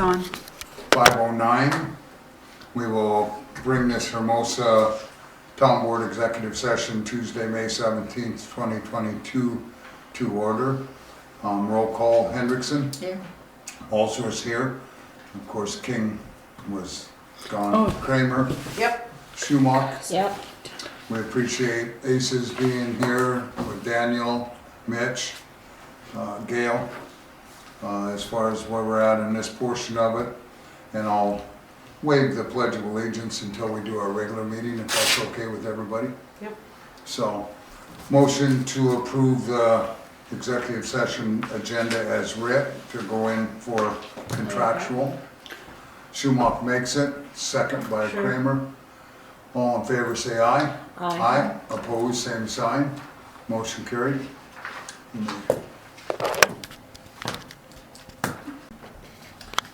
on. 5:09. We will bring this Hermosa Town Board Executive Session Tuesday, May 17th, 2022 to order. Roll call, Hendrickson. Here. Also is here. Of course, King was gone. Oh. Kramer, Yep. Schumacher. Yep. We appreciate Aces being here with Daniel, Mitch, Gail, as far as where we're at in this portion of it. And I'll waive the Pledge of Allegiance until we do our regular meeting, if that's okay with everybody. Yep. So, motion to approve the executive session agenda as writ to go in for contractual. Schumacher makes it, second by Sure. Kramer. All in favor say aye. Aye. Opposed, same sign. Motion carried.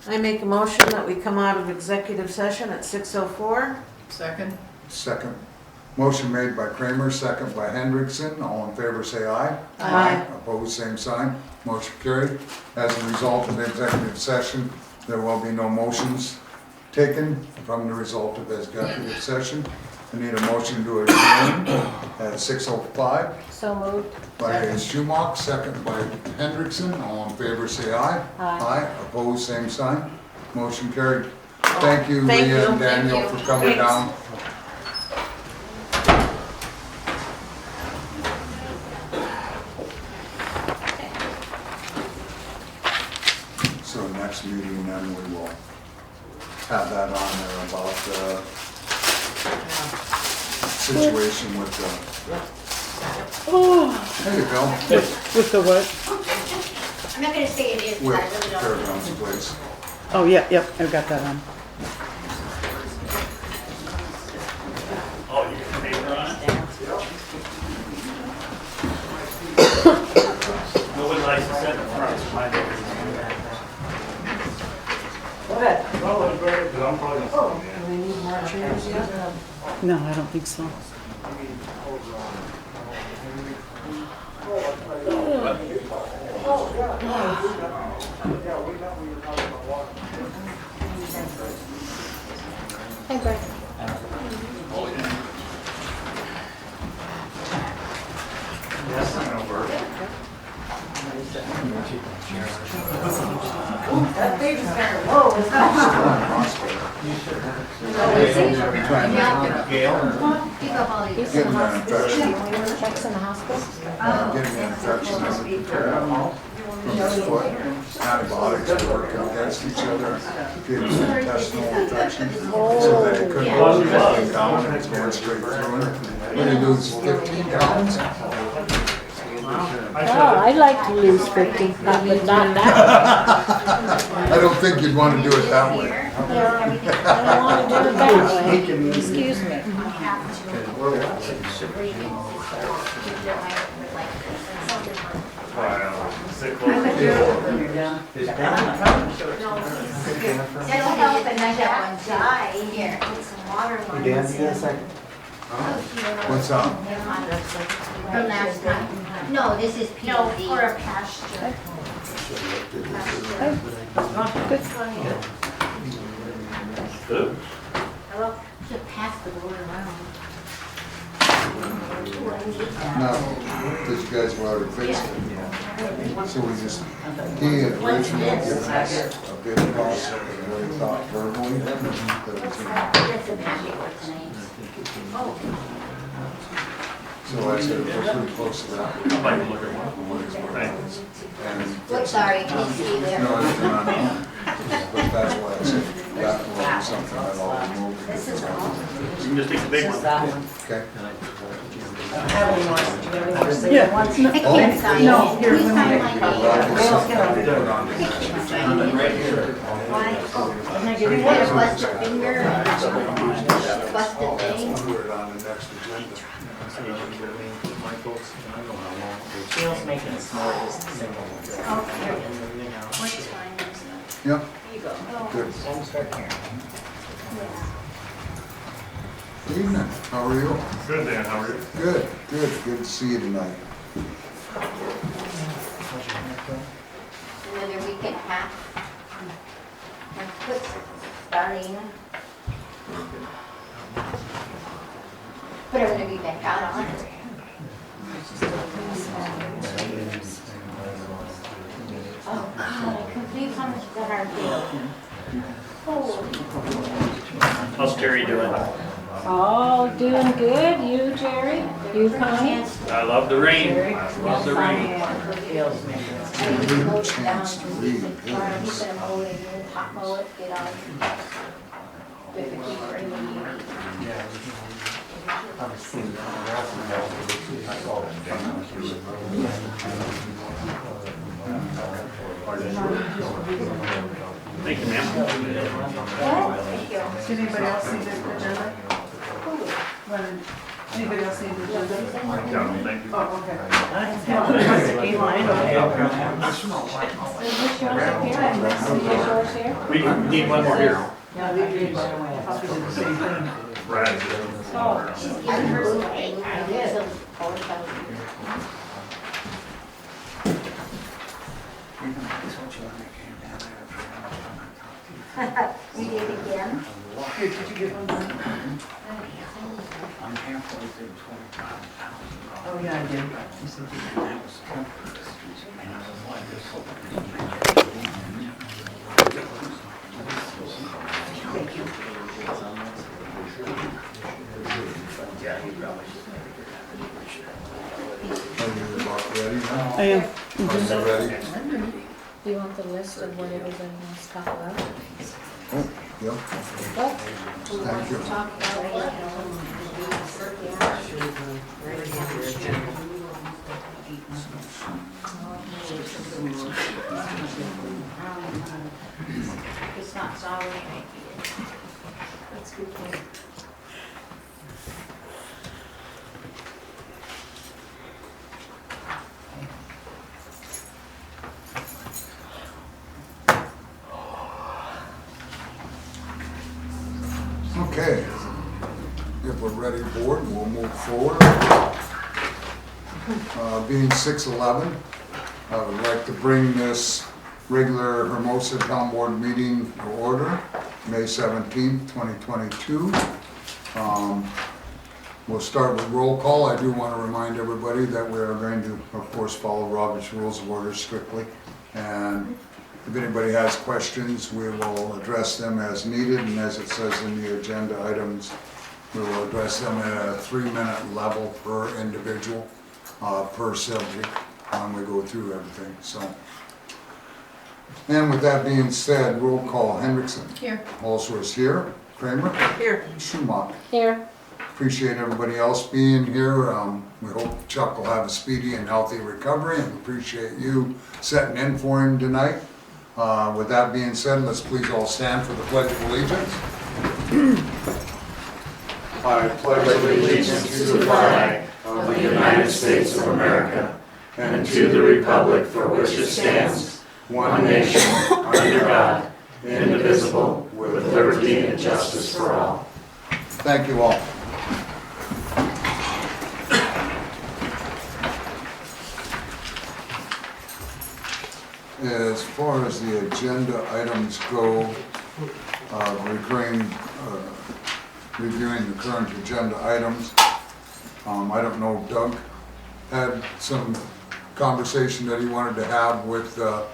I make a motion that we come out of executive session at 6:04. Second. Second. Motion made by Kramer, second by Hendrickson. All in favor say aye. Aye. Opposed, same sign. Motion carried. As a result of the executive session, there will be no motions taken from the result of the executive session. I need a motion to adjourn at 6:05 So moved. by Schumacher, second by Hendrickson. All in favor say aye. Aye. Opposed, same sign. Motion carried. Thank you, Thank Leah you. and Daniel, Thank you. for coming Thanks. down. So next meeting then we will have that on there about the situation with the, Oh, there you go, with the what? I'm not gonna say it is, with but I really don't. Fairgrounds Place. Oh, yeah, yep, I've got that on. Oh, you got paper on it? Nobody likes to sit in front, so mine don't. Good. Well, it's great, but I'm probably gonna. Do we need more chairs yet? No, I don't think so. Hey, Greg. Yes, I'm gonna work. That baby's very low. It's not. Pick up all these. Getting an infection, Checks in the hospital? getting an infection from his foot. Antibiotics work against each other, gives intestinal infection. So that he couldn't hold anything down and it's going straight through him. When he loses 15 pounds, Oh, I'd like to lose 50, but not that. I don't think you'd want to do it that way. I don't want to do it that way. Excuse me. That'll help and I got one die here. Put some water on it. What's up? From last time. No, this is POD. No, for a pasture. Good. Hello? Should pass the board around. Ooh, I need that. No, because you guys were already fixed it. So we just, he had originally given us a bid price of what he thought verbally. that was gonna- That's a packet for tonight. Oh, So I said, we're pretty close to that. I'd like to look at one. Thanks. And whoops, sorry, can't see there. no, it's not, but that's why I said that will be something that I'll remove. This is wrong. You can just take the big one. Okay. Yeah. I can't sign it. No, here, Can you let me sign make my Well, that was name? something that we put on the Sign it. Why? I You want a busted finger and busted thing? Put it on the next agenda. Neil's making a small single. Okay. What's fine, isn't it? Yep, Here you go. good. I'll start here. Evening, how are you? Good, Dan, how are you? Good, good to see you tonight. Another week and a half. put Darlene. Put her gonna be back out on. Oh, God, I can't believe how much that our bill. Oh. How's Terry doing? Oh, doing good. You, Jerry? You, Connie? I love the rain. I love the rain. Chance to read. He's gonna mow it, hot mow it, get on. With the keeper in the evening. Thank you, ma'am. Thank you. Did anybody else see the agenda? Anybody else see the agenda? Yeah, thank you. Oh, okay. Is this yours up here? And this is yours here? We need one more here. Yeah, they did, by the way. I thought we did the same thing. Right. Oh, She's giving her some egg. I did. We did again. Here, did you get one done? Oh, yeah, I did. You said you did. Thank you. Are you about ready now? I am. Are you ready? do you want the list of what everybody wants to talk about? Oh, yeah, What? thank you. Talk about it's not solid. That's good. Okay, if we're ready, board, we'll move forward. Being 6:11, I would like to bring this regular Hermosa Town Board meeting to order, May 17th, 2022. We'll start with roll call. I do want to remind everybody that we are going to, of course, follow Robert's Rules of Order strictly. And if anybody has questions, we will address them as needed, and as it says in the agenda items, we will address them at a 3-minute level per individual, per subject, when we go through everything, so. And with that being said, roll call. Hendrickson. Here. Allsworth here. Kramer. Here. Schumacher. Here. Appreciate everybody else being here. We hope Chuck will have a speedy and healthy recovery, and appreciate you setting in for him tonight. With that being said, let's please all stand for the Pledge of Allegiance. I pledge allegiance to the flag of the United States of America and to the republic for which it stands, one nation, under God, indivisible, with liberty and justice for all. Thank you all. As far as the agenda items go, reviewing the current agenda items, I don't know if Doug had some conversation that he wanted to have with the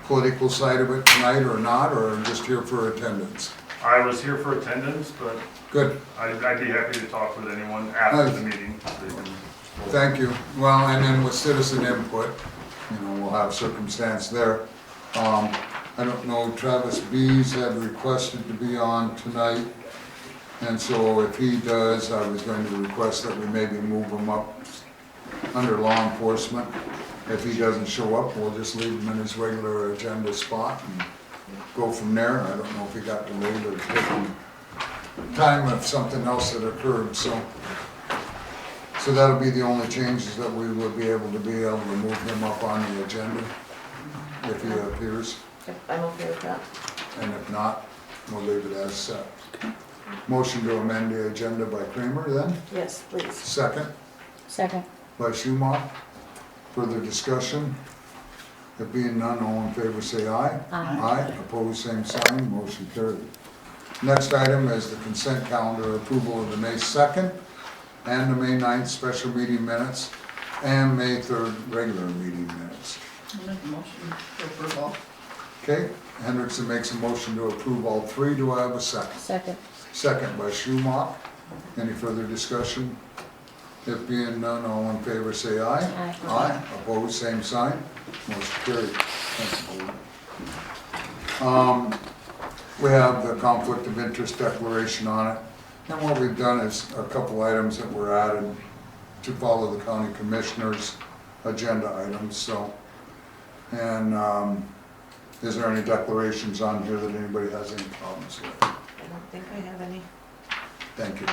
political side of it tonight or not, or just here for attendance? I was here for attendance, but Good, I'd be happy to talk with anyone after the meeting. thank you. Well, and then with citizen input, we'll have circumstance there. I don't know, Travis Bees had requested to be on tonight, and so if he does, I was going to request that we maybe move him up under law enforcement. If he doesn't show up, we'll just leave him in his regular agenda spot and go from there. I don't know if he got delayed or taken time of something else that occurred, so that'll be the only changes that we will be able to move him up on the agenda if he appears, I'm okay with that. and if not, we'll leave it as set. Motion to amend the agenda by Kramer then, Yes, please. second Second. by Schumacher. Further discussion? There being none, all in favor say aye. Aye. Opposed, same sign, motion carried. Next item is the consent calendar approval of the May 2nd and the May 9th special meeting minutes and May 3rd regular meeting minutes. I'll make a motion to approve all. Okay, Hendrickson makes a motion to approve all three. Do I have a second? Second. Second by Schumacher. Any further discussion? If being none, all in favor say aye. Aye. Aye. Opposed, same sign. Motion carried. Thank you. We have the conflict of interest declaration on it. And what we've done is a couple items that were added to follow the county commissioner's agenda items, so. And, is there any declarations on here that anybody has any problems with? I don't think I have any. Thank you.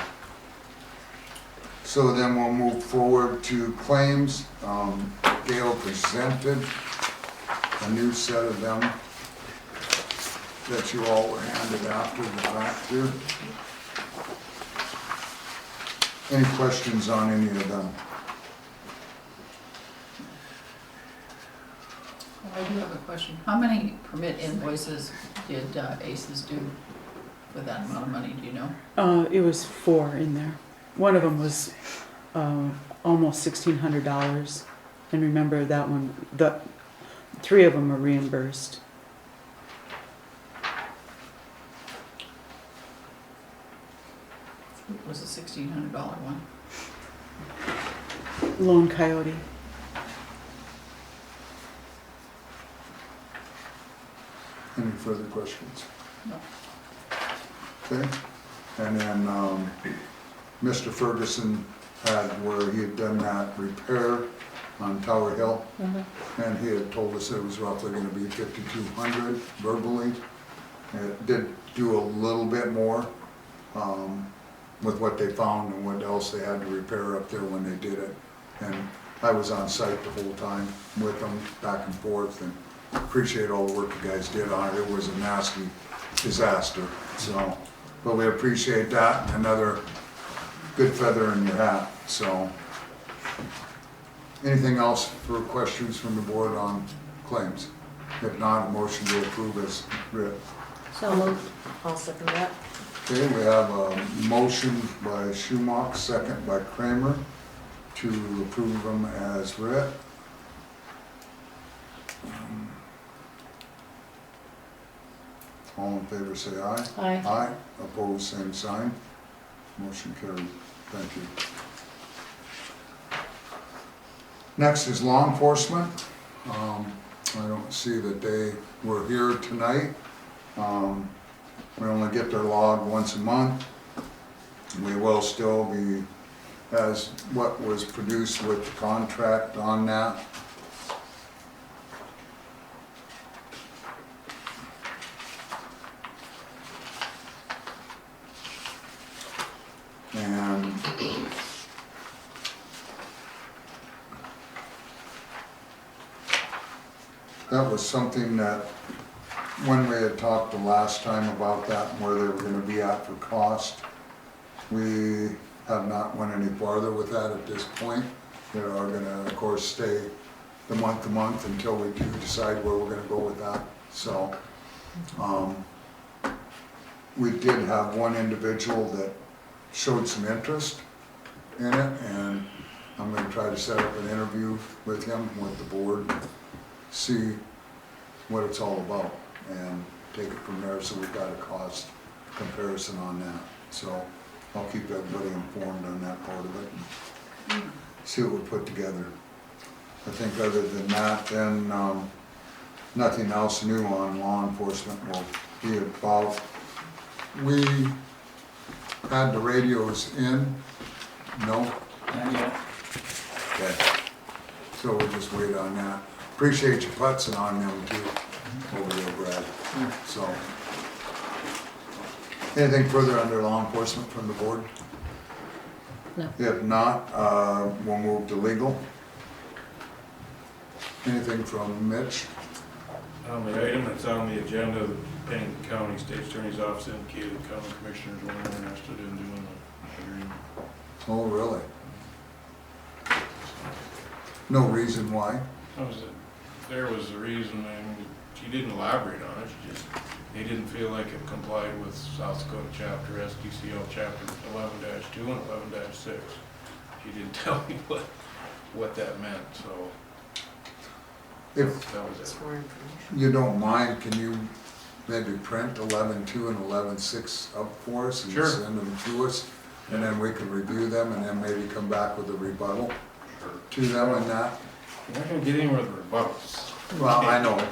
So then we'll move forward to claims. Gail presented a new set of them that you all were handed after the fact here. Any questions on any of them? I do have a question. How many permit invoices did ACES do for that amount of money, do you know? It was 4 in there. One of them was almost $1,600, and remember that one, the 3 of them are reimbursed. It was a $1,600 one. Lone Coyote. Any further questions? No. Okay, and then, Mr. Ferguson had where he had done that repair on Tower Hill. And he had told us it was roughly gonna be 5,200 verbally. It did do a little bit more, with what they found and what else they had to repair up there when they did it. And I was on site the whole time with them, back and forth, and appreciate all the work you guys did on it. It was a nasty disaster, so, but we appreciate that, and another good feather in your hat, so. Anything else for questions from the board on claims? If not, a motion to approve as written. So moved. I'll second that. Okay, we have a motion by Schumacher, second by Kramer, to approve them as read. All in favor say aye. Aye. Aye, opposed, same sign. Motion carried. Thank you. Next is law enforcement. I don't see that they were here tonight. We only get their log once a month. We will still be, as what was produced with the contract on that. And that was something that, when we had talked the last time about that and where they were gonna be at for cost, we have not went any farther with that at this point. They are gonna, of course, stay the month to month until we do decide where we're gonna go with that, so. We did have one individual that showed some interest in it, and I'm gonna try to set up an interview with him, with the board, see what it's all about, and take it from there, so we've got a cost comparison on that. So I'll keep everybody informed on that part of it, and see what we put together. I think other than that, then, nothing else new on law enforcement will be about. We had the radios in, no? Not yet. Okay. So we'll just wait on that. Appreciate you putzing on them too, over there, Brad, so. Anything further under law enforcement from the board? No. If not, we'll move to legal. Anything from Mitch? The item that's on the agenda, the Pennington County State's Attorney's Office indicated the county commissioners were interested in doing the hearing. Oh, really? No reason why? That was there was a reason, and she didn't elaborate on it, she just, they didn't feel like it complied with South Dakota chapter, SDCL chapter 11-2 and 11-6. She didn't tell me what that meant, so If that was it. More information. you don't mind, can you maybe print 11-2 and 11-6 up for us and Sure. send them to us? And then we can review them and then maybe come back with a rebuttal to them and that? You're not gonna get anywhere with rebuttals. Well, I know,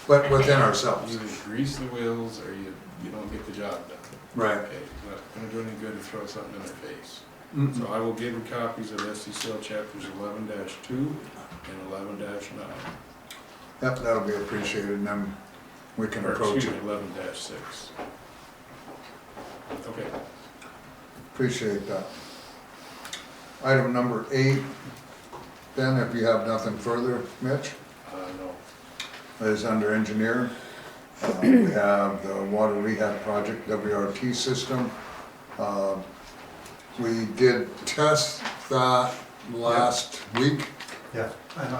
but within ourselves. You either grease the wheels or you don't get the job done. Right. Okay, it's not gonna do any good to throw something in their face. Mm-mm. So I will give you copies of SDCL chapters 11-2 and 11-9. Yep, that'll be appreciated, and then we can Or approach excuse it. me, 11-6. Okay. Appreciate that. Item number 8, Ben, if you have nothing further, Mitch, No. is under engineer. We have the water rehab project, WRT system. We did test that last week. Yeah, and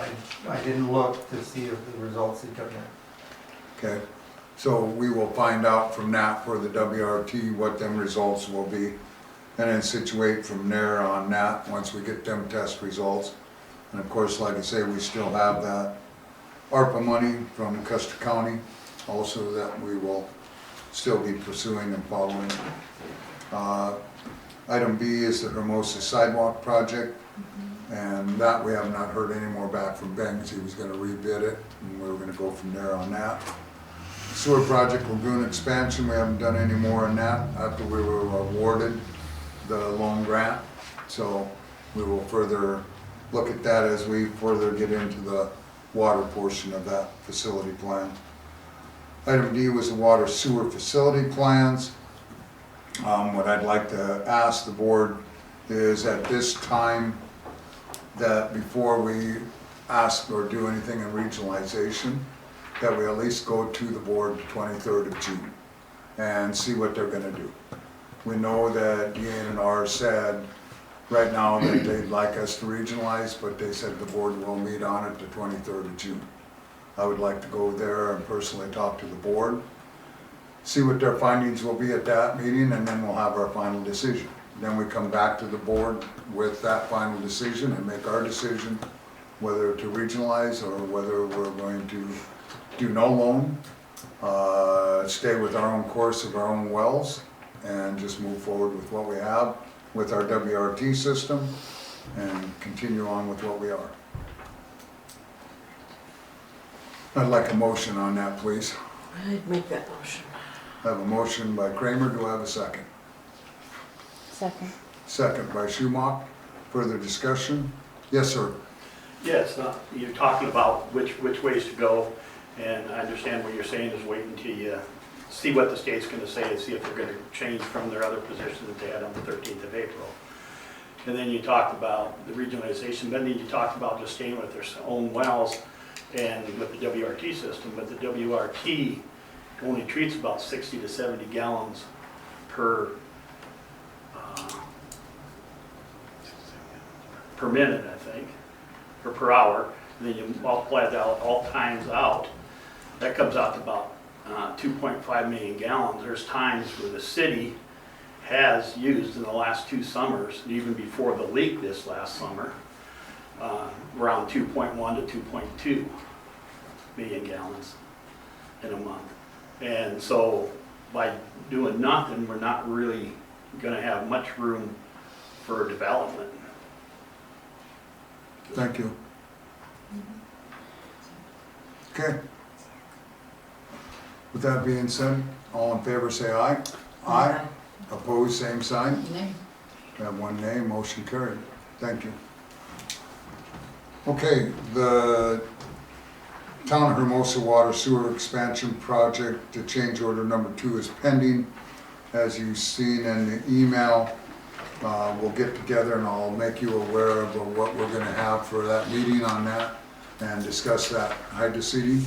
I didn't look to see if the results had come in. Okay, so we will find out from that for the WRT what them results will be, and then situate from there on that, once we get them test results. And of course, like I say, we still have that ARPA money from Custer County, also that we will still be pursuing and following. Item B is the Hermosa sidewalk project, and that we have not heard any more back from Ben, because he was gonna rebid it, and we were gonna go from there on that. Sewer project lagoon expansion, we haven't done any more on that after we were awarded the loan grant. So we will further look at that as we further get into the water portion of that facility plan. Item D was the water sewer facility plans. What I'd like to ask the board is at this time, that before we ask or do anything in regionalization, that we at least go to the board the 23rd of June and see what they're gonna do. We know that DNR said right now that they'd like us to regionalize, but they said the board will meet on it the 23rd of June. I would like to go there and personally talk to the board, see what their findings will be at that meeting, and then we'll have our final decision. Then we come back to the board with that final decision and make our decision whether to regionalize or whether we're going to do no loan, stay with our own course of our own wells, and just move forward with what we have with our WRT system and continue on with what we are. I'd like a motion on that, please. I'd make that motion. I have a motion by Kramer, do I have a second? Second. Second by Schumach. Further discussion? Yes, sir. Yes, you're talking about which ways to go, and I understand what you're saying is wait until you see what the state's gonna say and see if they're gonna change from their other position that they had on the 13th of April. And then you talked about the regionalization, but then you talked about just staying with their own wells and with the WRT system, but the WRT only treats about 60 to 70 gallons per minute, I think, or per hour. And then you multiply that all times out, that comes out to about 2.5 million gallons. There's times where the city has used in the last 2 summers, and even before the leak this last summer, around 2.1 to 2.2 million gallons in a month. And so by doing nothing, we're not really gonna have much room for development. Thank you. Okay. With that being said, all in favor say aye. Aye. Opposed, same sign. Nay. We have 1 nay, motion carried. Thank you. Okay, the Town of Hermosa Water Sewer Expansion Project, the change order number 2 is pending. As you've seen in the email, we'll get together and I'll make you aware of what we're gonna have for that meeting on that and discuss that hydroseeding.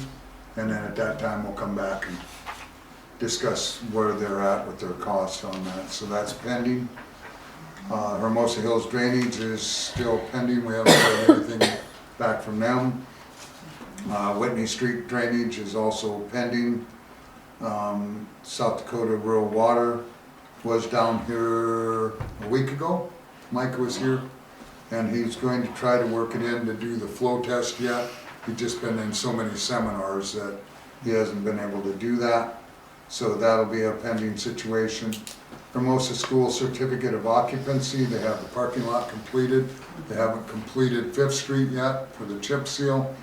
And then at that time, we'll come back and discuss where they're at with their costs on that. So that's pending. Hermosa Hills Drainage is still pending. We haven't heard anything back from them. Whitney Street drainage is also pending. South Dakota Rural Water was down here a week ago. Mike was here, and he's going to try to work it in to do the flow test yet. He's just been in so many seminars that he hasn't been able to do that. So that'll be a pending situation. Hermosa School Certificate of Occupancy, they have the parking lot completed. They haven't completed 5th Street yet for the chip seal.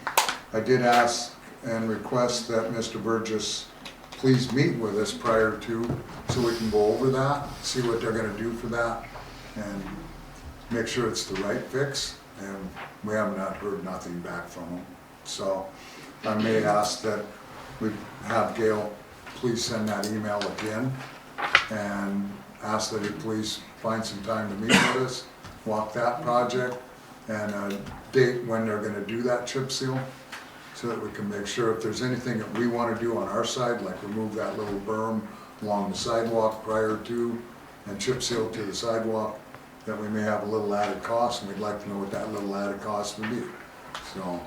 I did ask and request that Mr. Burgess please meet with us prior to, so we can go over that, see what they're gonna do for that, and make sure it's the right fix. And we have not heard nothing back from them. So I may ask that we have Gail please send that email again and ask that he please find some time to meet with us, walk that project, and a date when they're gonna do that chip seal, so that we can make sure if there's anything that we wanna do on our side, like remove that little berm along the sidewalk prior to, and chip seal to the sidewalk, that we may have a little added cost, and we'd like to know what that little added cost would be. So,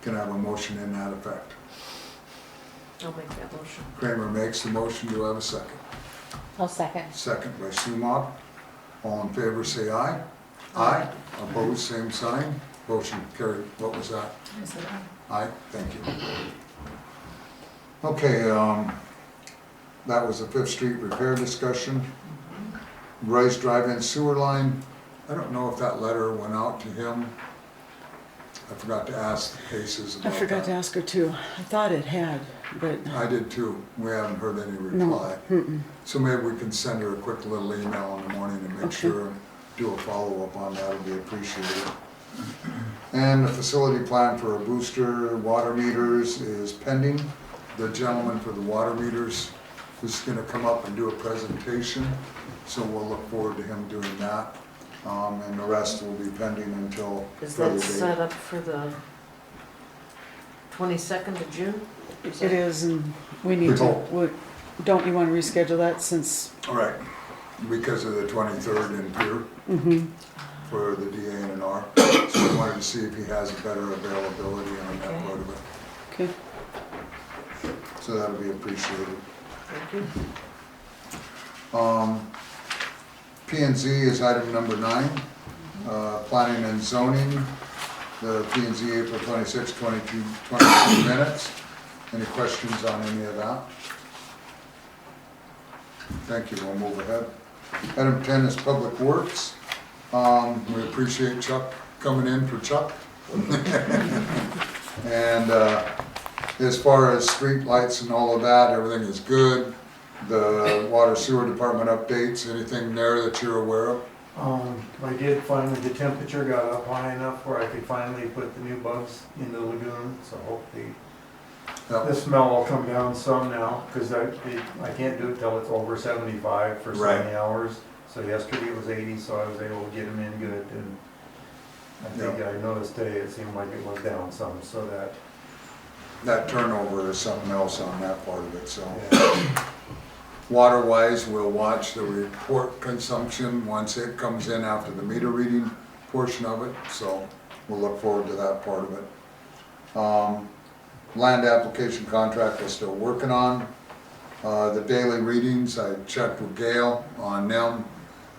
can I have a motion in that effect? I'll make that motion. Kramer makes the motion, do I have a second? I'll second. Second by Sumach. All in favor say aye. Aye. Opposed, same sign. Motion carried. What was that? I said Aye, thank you. Okay, that was the 5th Street repair discussion. Roy's Drive-In sewer line, I don't know if that letter went out to him. I forgot to ask the cases about I that. forgot to ask her too. I thought it had, but I did too. We haven't heard any no. reply. Mm-mm. So maybe we can send her a quick little email in the morning and make Okay. sure, do a follow-up on that, would be appreciated. And the facility plan for a booster water meters is pending. The gentleman for the water meters is gonna come up and do a presentation, so we'll look forward to him doing that. And the rest will be pending until Is further that date. set up for the 22nd of June? It is, and we need We to, hope. don't you want to reschedule that since, All right, because of the 23rd in Pier mm-hmm, for the DA&R. So we wanted to see if he has a better availability on that Okay. part of it. okay. So that'll be appreciated. Thank you. P&Z is item number 9. Planning and zoning, the P&Z April 26, 22 minutes. Any questions on any of that? Thank you, we'll move ahead. Item 10 is public works. We appreciate Chuck coming in for Chuck. And as far as street lights and all of that, everything is good. The water sewer department updates, anything there that you're aware of? I did finally, the temperature got up high enough where I could finally put the new bugs in the lagoon, so hopefully Yep. the smell will come down some now, because I can't do it till it's over 75 for so Right. many hours. So yesterday it was 80, so I was able to get them in good, and I think Yep. I noticed today it seemed like it was down some, so That turnover is something else on that part of it, so. yeah. Water-wise, we'll watch the report consumption once it comes in after the meter reading portion of it, so we'll look forward to that part of it. Land application contract we're still working on. The daily readings, I checked with Gail on them.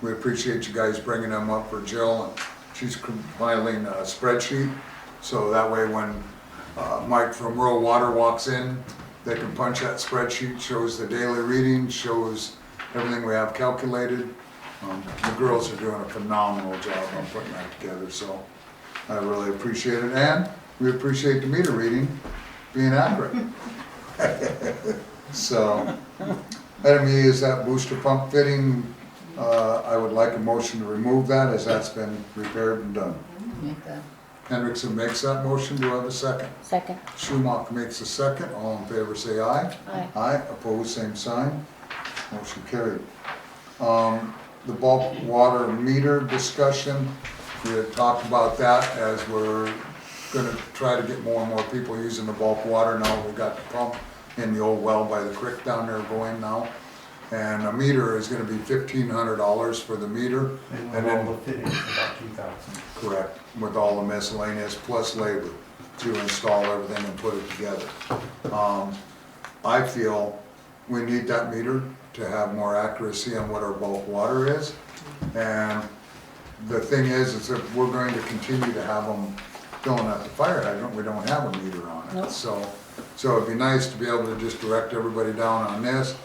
We appreciate you guys bringing them up for Jill, and she's compiling a spreadsheet, so that way when Mike from Rural Water walks in, they can punch that spreadsheet, shows the daily readings, shows everything we have calculated. The girls are doing a phenomenal job on putting that together, so I really appreciate it. And we appreciate the meter reading being accurate. So, item E is that booster pump fitting. I would like a motion to remove that as that's been repaired and done. Make that. Hendrickson makes that motion, do I have a second? Second. Schumacher makes a second, all in favor say aye. Aye. Aye, opposed, same sign. Motion carried. The bulk water meter discussion, we had talked about that as we're gonna try to get more and more people using the bulk water now. We got the pump in the old well by the creek down there going now. And a meter is gonna be $1,500 for the meter. And And all then, the fittings, about 2,000. correct, with all the miscellaneous plus labor. to install everything and put it together. I feel we need that meter to have more accuracy on what our bulk water is. And the thing is that we're going to continue to have them filling up the fire hydrant, we don't have a meter on it. Nope. So it'd be nice to be able to just direct everybody down on this.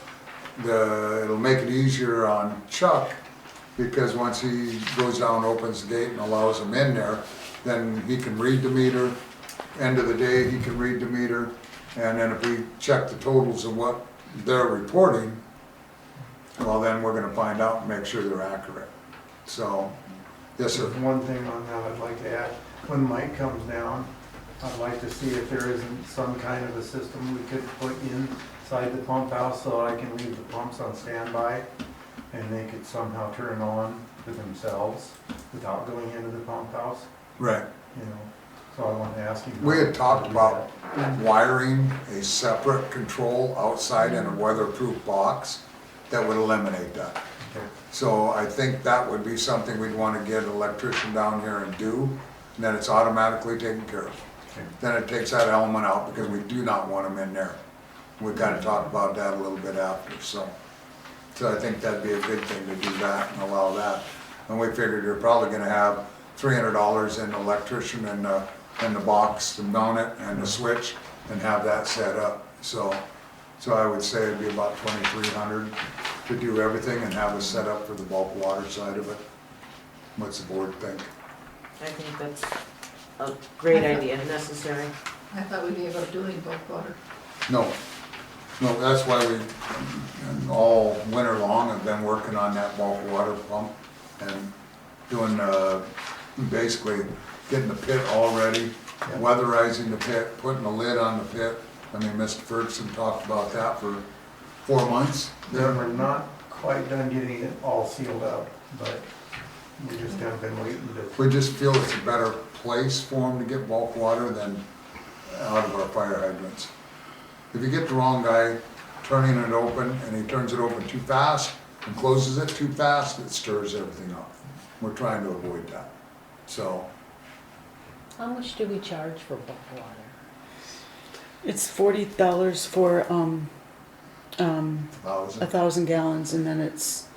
It'll make it easier on Chuck, because once he goes down, opens the gate and allows them in there, then he can read the meter. End of the day, he can read the meter, and then if we check the totals of what they're reporting, well, then we're gonna find out and make sure they're accurate. So, yes, sir. There's one thing on that I'd like to add. When Mike comes down, I'd like to see if there isn't some kind of a system we could put inside the pump house so I can leave the pumps on standby and they could somehow turn on for themselves without going into the pump house, Right. you know. So I want to ask you. We had talked about wiring a separate control outside in a weatherproof box that would eliminate that. Okay. So I think that would be something we'd want to get an electrician down here and do, and then it's automatically taken care of. Okay. Then it takes that element out because we do not want them in there. We've got to talk about that a little bit after, so I think that'd be a good thing to do that and allow that. And we figured you're probably gonna have $300 in the electrician and the box to mount it and the switch and have that set up. So I would say it'd be about $2,300 to do everything and have us set up for the bulk water side of it. What's the board think? I think that's a great idea, necessary. I thought we'd be able to do any bulk water. No, that's why we, all winter long, have been working on that bulk water pump and doing, basically getting the pit all ready, weatherizing the pit, putting a lid on the pit. I mean, Mr. Ferguson talked about that for 4 months. Then we're not quite done getting it all sealed up, but we just haven't been waiting to. We just feel it's a better place for them to get bulk water than out of our fire hydrants. If you get the wrong guy turning it open and he turns it open too fast and closes it too fast, it stirs everything up. We're trying to avoid that. So, How much do we charge for bulk water? It's $40 for 1,000. 1,000 gallons, and then it's,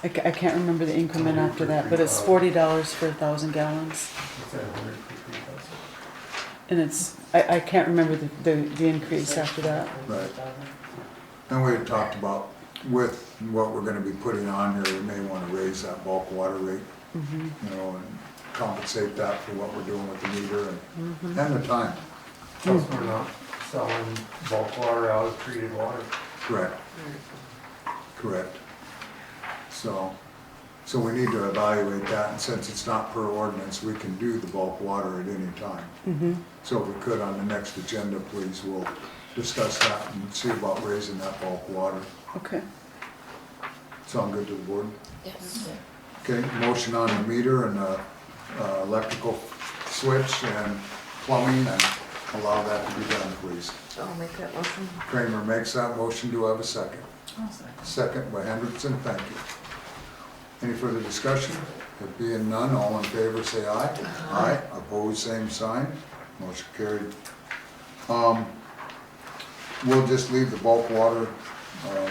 I can't remember the increment after that, but it's $40 for 1,000 gallons. It's at 100 for 3,000. And it's, I can't remember the increase after that. Right. And we had talked about with what we're gonna be putting on here, we may wanna raise that bulk water rate, Mhm. you know, and compensate that for what we're doing with the meter and the time. Plus, we're not selling bulk water out of treated water. Correct. Correct. So we need to evaluate that, and since it's not per ordinance, we can do the bulk water at any time. Mhm. So if we could, on the next agenda, please, we'll discuss that and see about raising that bulk water. Okay. Sound good to the board? Yes. Okay, motion on the meter and the electrical switch and plumbing, and allow that to be done, please. I'll make that motion. Kramer makes that motion, do I have a second? I'll second. Second by Hendrickson, thank you. Any further discussion? There being none, all in favor say aye. Aye. Opposed, same sign. Motion carried. We'll just leave the bulk water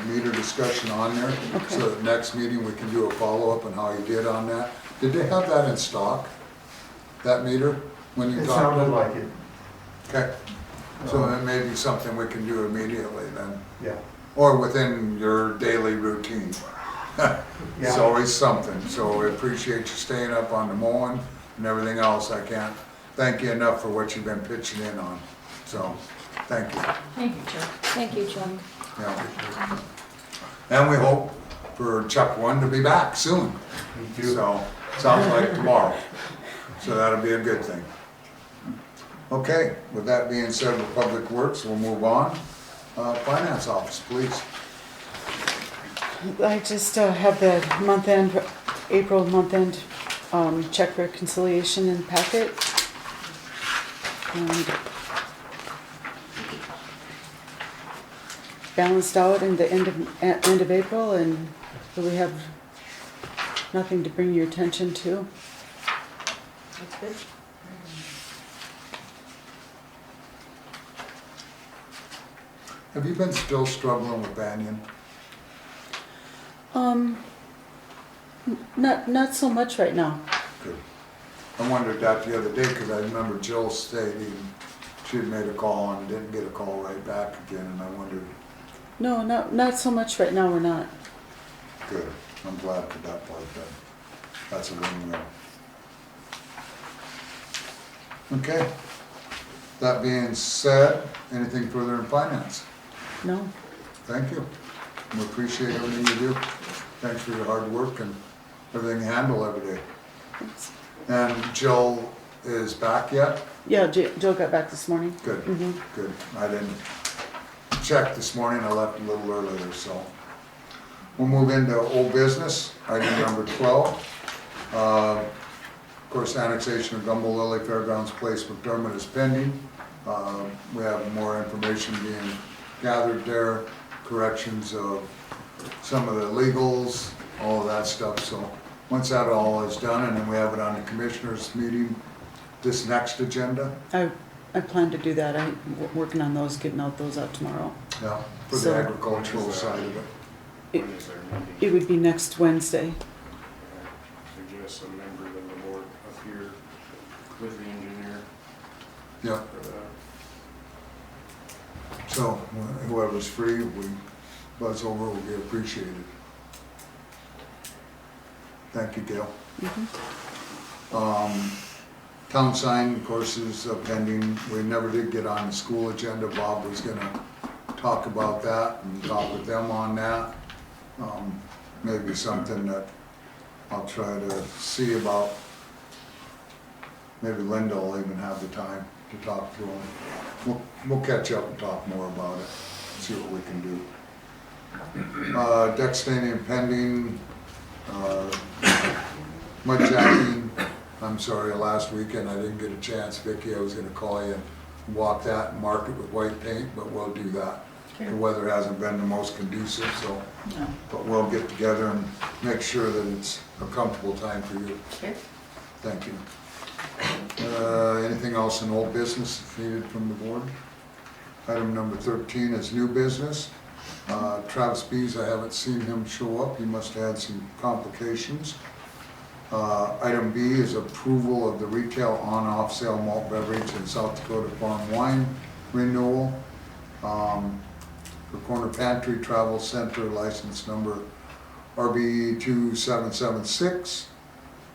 meter discussion on there. Okay. So the next meeting, we can do a follow-up on how you did on that. Did they have that in stock, that meter, when you It talked? sounded like it, Okay, so that may be something we can do immediately then, yeah. or within your daily routine. It's Yeah. always something, so I appreciate you staying up on the mowing and everything else. I can't thank you enough for what you've been pitching in on, so, thank you. Thank you, Chuck. Thank you, Chuck. Yeah. And we hope for Chuck One to be back soon, Me too. so, sounds like tomorrow, so that'll be a good thing. Okay, with that being said, with Public Works, we'll move on. Finance Office, please. I just have the month-end, April month-end check reconciliation in packet. And balanced out in the end of April, and we have nothing to bring your attention to. That's good. Have you been still struggling with Banyan? Not so much right now. Good. I wondered that the other day, because I remember Jill stating she had made a call and didn't get a call right back again, and I wondered, No, not so much right now, we're not. good, I'm glad for that part then. That's a win-win. Okay. That being said, anything further in finance? No. Thank you. We appreciate everything you do. Thanks for your hard work and everything you handle every day. Thanks. And Jill is back yet? Yeah, Joe got back this morning. Good, Mhm. good. I didn't check this morning, I left a little earlier, so. We'll move into old business, item number 12. Of course, annexation of Gumbo Lily Fairgrounds Place McDermott is pending. We have more information being gathered there, corrections of some of the legals, all of that stuff. So once that all is done, and then we have it on the commissioners meeting, this next agenda, I plan to do that. I'm working on those, getting those out tomorrow. yeah, for the So- agricultural side of it. It- When is their meeting? It would be next Wednesday. Suggest a member of the board up here with the engineer Yeah, for that. so whoever's free, we buzz over, will be appreciated. Thank you, Gail. Town sign, of course, is pending. We never did get on the school agenda. Bob was gonna talk about that and talk with them on that. Maybe something that I'll try to see about. Maybe Linda will even have the time to talk to him. We'll catch up and talk more about it, see what we can do. Deck staining pending, mud jacking, I'm sorry, last weekend I didn't get a chance, Vicki, I was gonna call you and walk that and mark it with white paint, but we'll do that. The weather hasn't been the most conducive, so, No. but we'll get together and make sure that it's a comfortable time for you. Okay. Thank you. Anything else in old business needed from the board? Item number 13 is new business. Travis Bees, I haven't seen him show up. He must have had some complications. Item B is approval of the retail on-off sale malt beverage and South Dakota Farm wine renewal. For Corner Pantry Travel Center, license number RB 2776.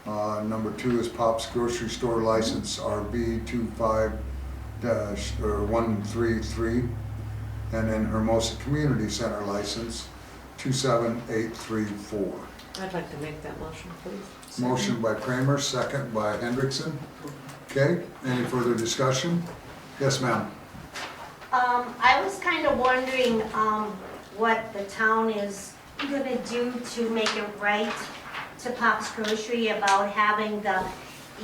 Number 2 is Pop's Grocery Store license RB 25-133. And then Hermosa Community Center license 27834. I'd like to make that motion, please. Motion by Kramer, second by Hendrickson. Okay, any further discussion? Yes, ma'am. I was kind of wondering, what the town is gonna do to make it right to Pop's Grocery about having the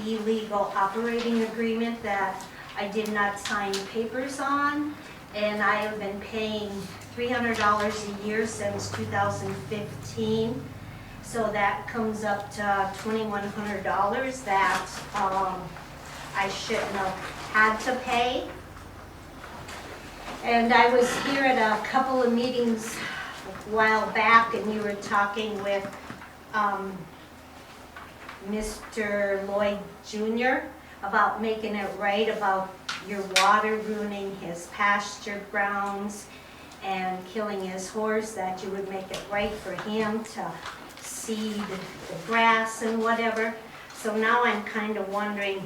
illegal operating agreement that I did not sign papers on. And I have been paying $300 a year since 2015. So that comes up to $2,100 that I shouldn't have had to pay. And I was here at a couple of meetings a while back, and you were talking with Mr. Lloyd Jr. about making it right about your water ruining his pasture grounds and killing his horse, that you would make it right for him to seed the grass and whatever. So now I'm kind of wondering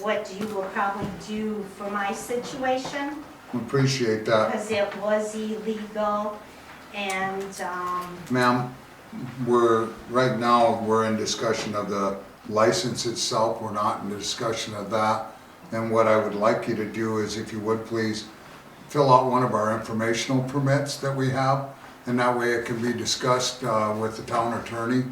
what you will probably do for my situation, Appreciate that. because it was illegal and, Ma'am, right now, we're in discussion of the license itself. We're not in discussion of that. And what I would like you to do is, if you would please, fill out one of our informational permits that we have. And that way it can be discussed with the town attorney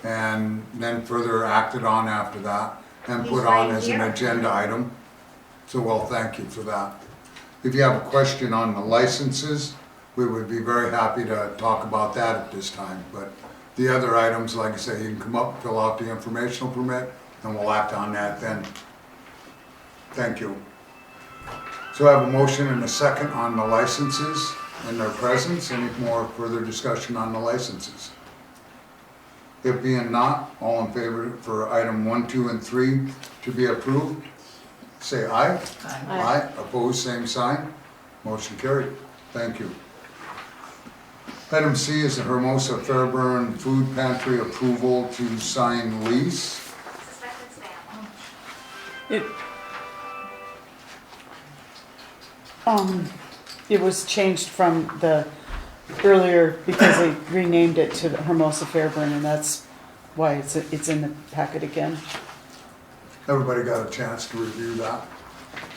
and then further acted on after that and He's put on right as an here. agenda item. So well, thank you for that. If you have a question on the licenses, we would be very happy to talk about that at this time. But the other items, like I say, you can come up, fill out the informational permit, and we'll act on that then. Thank you. So I have a motion and a second on the licenses and their presence. Any more further discussion on the licenses? It being not, all in favor for item 1, 2, and 3 to be approved, say aye. Aye. Opposed, same sign. Motion carried. Thank you. Item C is the Hermosa Fairburn Food Pantry approval to sign lease. It was changed from the earlier because they renamed it to Hermosa Fairburn, and that's why it's in the packet again. Everybody got a chance to review that?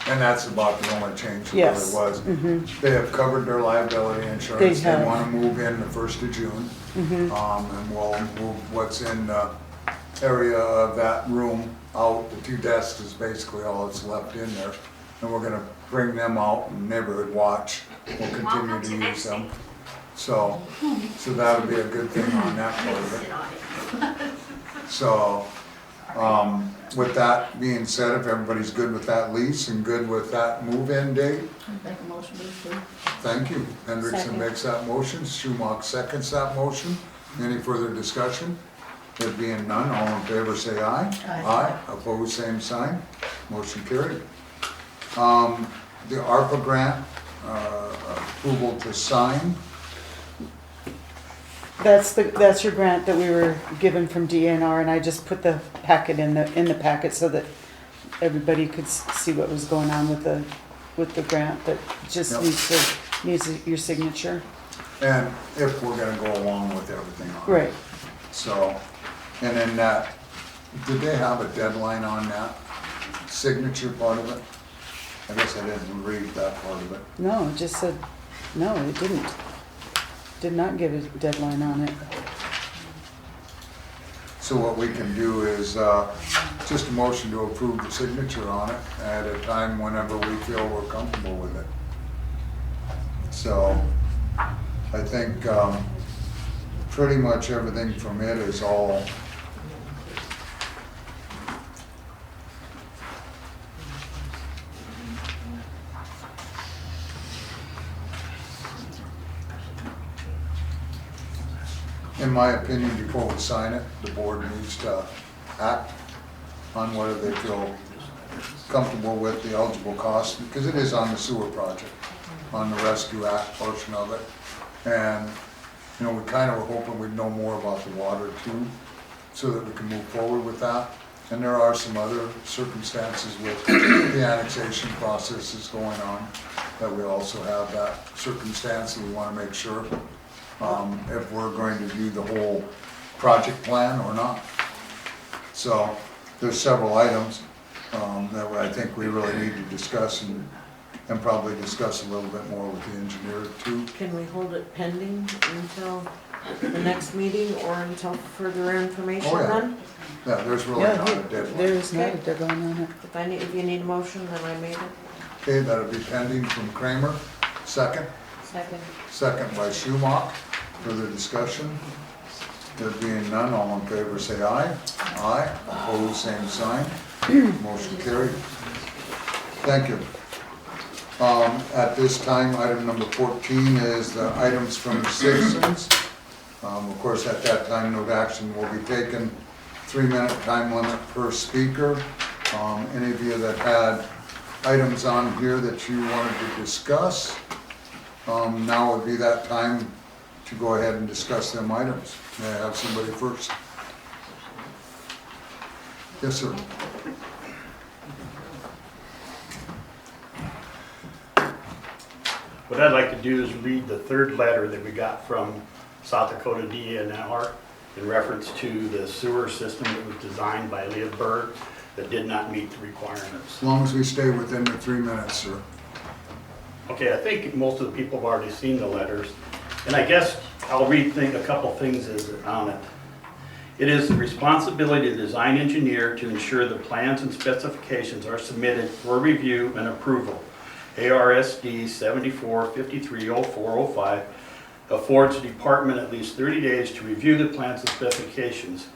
And that's about the only change that Yes. really was. Mhm. They have covered their liability insurance. They have. want to move in the 1st of June. Mhm. And we'll move what's in the area of that room out. The 2 desks is basically all that's left in there. And we're gonna bring them out and neighborhood watch. We'll continue to use them. So that'll be a good thing on that part of it. So, with that being said, if everybody's good with that lease and good with that move-in date, Make a motion to approve. thank you. Hendrickson Second. makes that motion, Schumach seconds that motion. Any further discussion? There being none, all in favor say aye. Aye. Opposed, same sign. Motion carried. The ARPA grant, approval to sign. That's your grant that we were given from DNR, and I just put the packet in the packet so that everybody could see what was going on with the grant, that just Yep. needs your signature. And if we're gonna go along with everything on it. Right. So, and then that, did they have a deadline on that signature part of it? I guess I didn't read that part of it. No, it just said, no, it didn't. Did not give a deadline on it. So what we can do is, just a motion to approve the signature on it at a time whenever we feel we're comfortable with it. So, I think, pretty much everything from it is all in my opinion, before we sign it, the board needs to act on whether they feel comfortable with the eligible cost, because it is on the sewer project, on the Rescue Act portion of it. And, you know, we kind of were hoping we'd know more about the water too, so that we can move forward with that. And there are some other circumstances with the annexation processes going on, that we also have that circumstance, and we want to make sure if we're going to do the whole project plan or not. So there's several items that I think we really need to discuss and probably discuss a little bit more with the engineer too. Can we hold it pending until the next meeting or until further information Oh, yeah. then? Yeah, there's really Yeah, not a deadline. there is not a deadline on it. If you need a motion, then I made it. Okay, that'll be pending from Kramer. Second. Second. Second by Schumach. Further discussion? There being none, all in favor say aye. Aye. Opposed, same sign. Motion carried. Thank you. At this time, item number 14 is the items from the citizens. Of course, at that time, no action will be taken. 3-minute time limit per speaker. Any of you that had items on here that you wanted to discuss, now would be that time to go ahead and discuss them items. May I have somebody first? Yes, sir. What I'd like to do is read the 3rd letter that we got from South Dakota DNR in reference to the sewer system that was designed by Leah Berg that did not meet the requirements. As long as we stay within the 3 minutes, sir. Okay, I think most of the people have already seen the letters, and I guess I'll read a couple things on it. It is the responsibility of the design engineer to ensure the plans and specifications are submitted for review and approval. ARSD 74530405 affords the department at least 30 days to review the plans and specifications.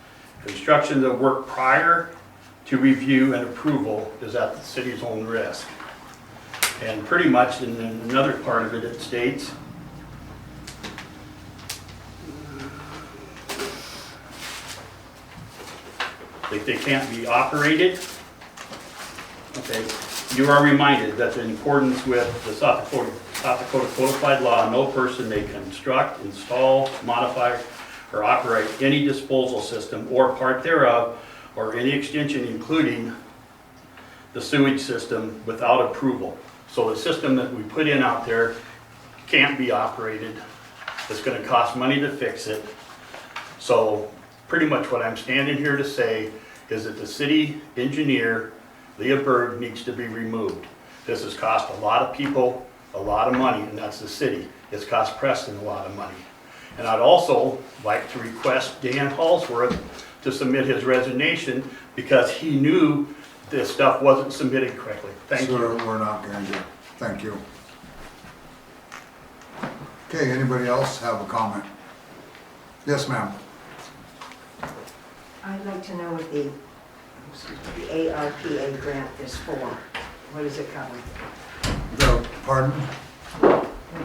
Construction of the work prior to review and approval is at the city's own risk. And pretty much in another part of it, it states, that they can't be operated. Okay, you are reminded that in accordance with the South Dakota codified law, no person may construct, install, modify, or operate any disposal system or part thereof, or any extension including the sewage system without approval. So the system that we put in out there can't be operated. It's gonna cost money to fix it. So pretty much what I'm standing here to say is that the city engineer, Leah Berg, needs to be removed. This has cost a lot of people a lot of money, and that's the city. It's cost Preston a lot of money. And I'd also like to request Dan Hallsworth to submit his resignation because he knew this stuff wasn't submitted correctly. Thank you. Sir, we're not going to. Thank you. Okay, anybody else have a comment? Yes, ma'am. I'd like to know what the ARPA grant is for. What does it cover? Pardon?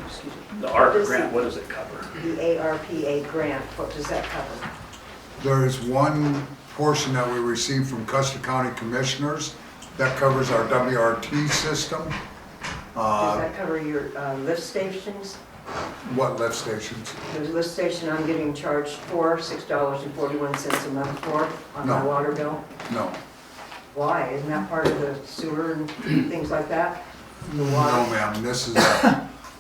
Excuse me. The ARPA grant, what does it cover? The ARPA grant, what does that cover? There is one portion that we received from Custer County Commissioners that covers our WRT system. Does that cover your lift stations? What lift stations? There's a lift station I'm getting charged for, $6.41 a month for on my No. water bill. No. Why? Isn't that part of the sewer and things like that? The No, water? ma'am, this is,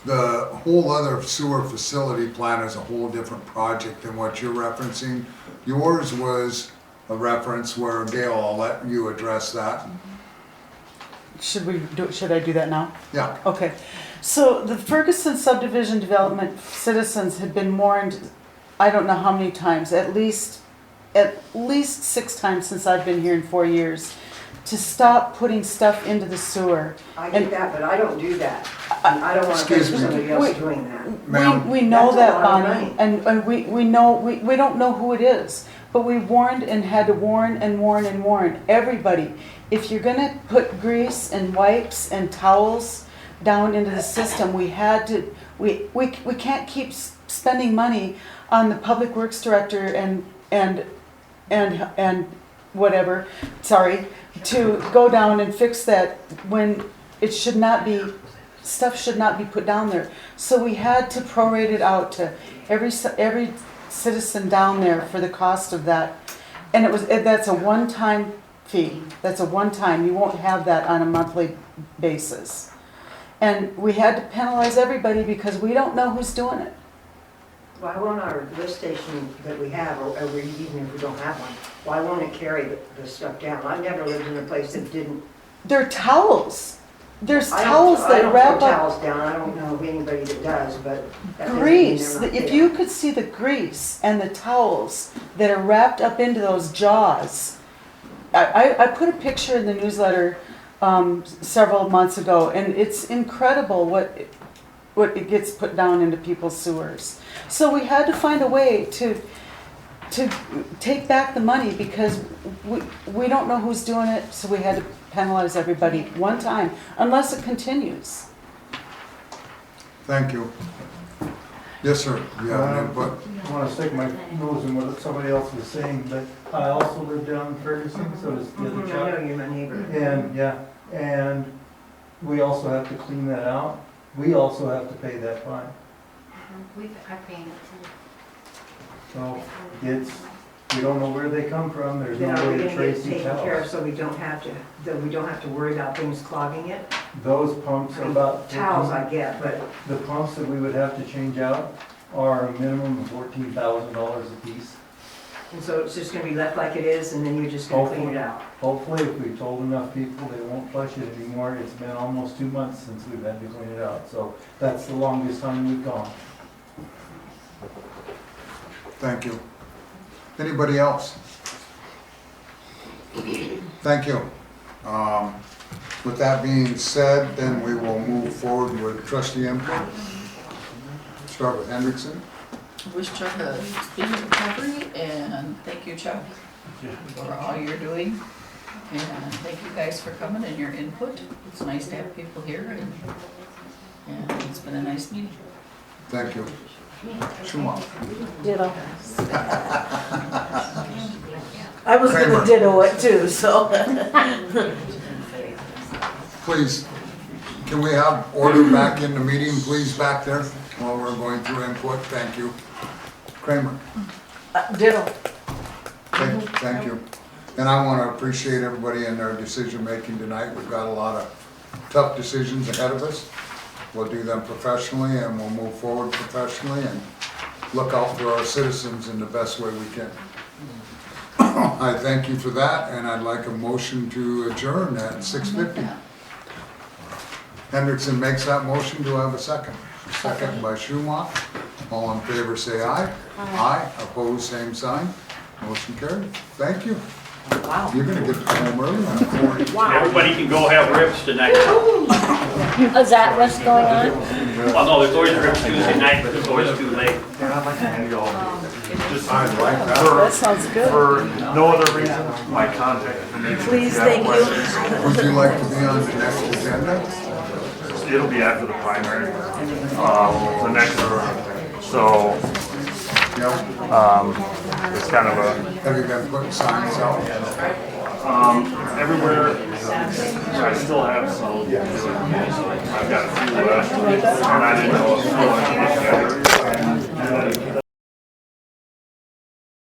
the whole other sewer facility plan is a whole different project than what you're referencing. Yours was a reference where, Gail, I'll let you address that. Should I do that now? Yeah, Okay, so the Ferguson subdivision development citizens had been warned, I don't know how many times, at least 6 times since I've been here in 4 years, to stop putting stuff into the sewer. I get that, but I don't do that. And I don't want to pay Excuse for me. somebody else doing that. ma'am, We know That's a that, lot of Bonnie, money. and we know, we don't know who it is, but we warned and had to warn and warn and warn everybody. If you're gonna put grease and wipes and towels down into the system, we had to, we can't keep spending money on the public works director and whatever, sorry, to go down and fix that when it should not be, stuff should not be put down there. So we had to prorate it out to every citizen down there for the cost of that. And that's a one-time fee. That's a one-time. You won't have that on a monthly basis. And we had to penalize everybody because we don't know who's doing it. Why won't our lift station that we have, or even if we don't have one, why won't it carry the stuff down? I've never lived in a place that didn't. They're towels. There's I towels don't that wrap throw up towels down. I don't know of anybody that does, but that doesn't mean grease. they're not If there. you could see the grease and the towels that are wrapped up into those jaws. I put a picture in the newsletter several months ago, and it's incredible what it gets put down into people's sewers. So we had to find a way to take back the money because we don't know who's doing it, so we had to penalize everybody one time, unless it continues. thank you. Yes, sir, you have an input? I want to stick my nose in what somebody else was saying, but I also live down in Ferguson, so does the other I know child. you're my neighbor. And, yeah, and we also have to clean that out. We also have to pay that fine. I'm paying it too. So it's, we don't know where they come from, there's no Then are we way to gonna get trace it each taken care of house. so we don't have to worry about things clogging it? Those pumps are about. Towels I get, but The pumps that we would have to change out are a minimum of $14,000 a piece. and so it's just gonna be left like it is and then you're just gonna clean it out? Hopefully, if we've told enough people, they won't flush it anymore. It's been almost 2 months since we've had to clean it out, so that's the longest time we've gone. Thank you. Anybody else? Thank you. With that being said, then we will move forward with trustee input. Start with Hendrickson. Wish Chuck a speedy recovery, and thank you, Chuck, for all you're doing. And thank you guys for coming and your input. It's nice to have people here and it's been a nice meeting. Thank you. Shuma. Ditto. I was Kramer. gonna ditto it too, so. Please, can we have order back in the meeting, please, back there, while we're going through input? Thank you. Kramer, Ditto. thank you. And I want to appreciate everybody in their decision-making tonight. We've got a lot of tough decisions ahead of us. We'll do them professionally, and we'll move forward professionally, and look out for our citizens in the best way we can. I thank you for that, and I'd like a motion to adjourn at 6:50. Hendrickson makes that motion. Do I have a second? Second by Schumacher. All in favor say aye. Aye. Opposed, same sign. Motion carried. Thank you. Wow. You're gonna get to go home early on 40. Everybody can go have ribs tonight. Is that what's going on? Well, no, there's always ribs Tuesday night, but it's always too late. just That sounds good. for no other reason, my contact information. Please, If you have thank you. questions, Would you like to be on the next agenda? It'll be after the primary, the next, so, Yep. it's kind of a, Have you been putting signs out? everywhere, I still have some, I've got a few left, and I didn't know if I wanted to get together.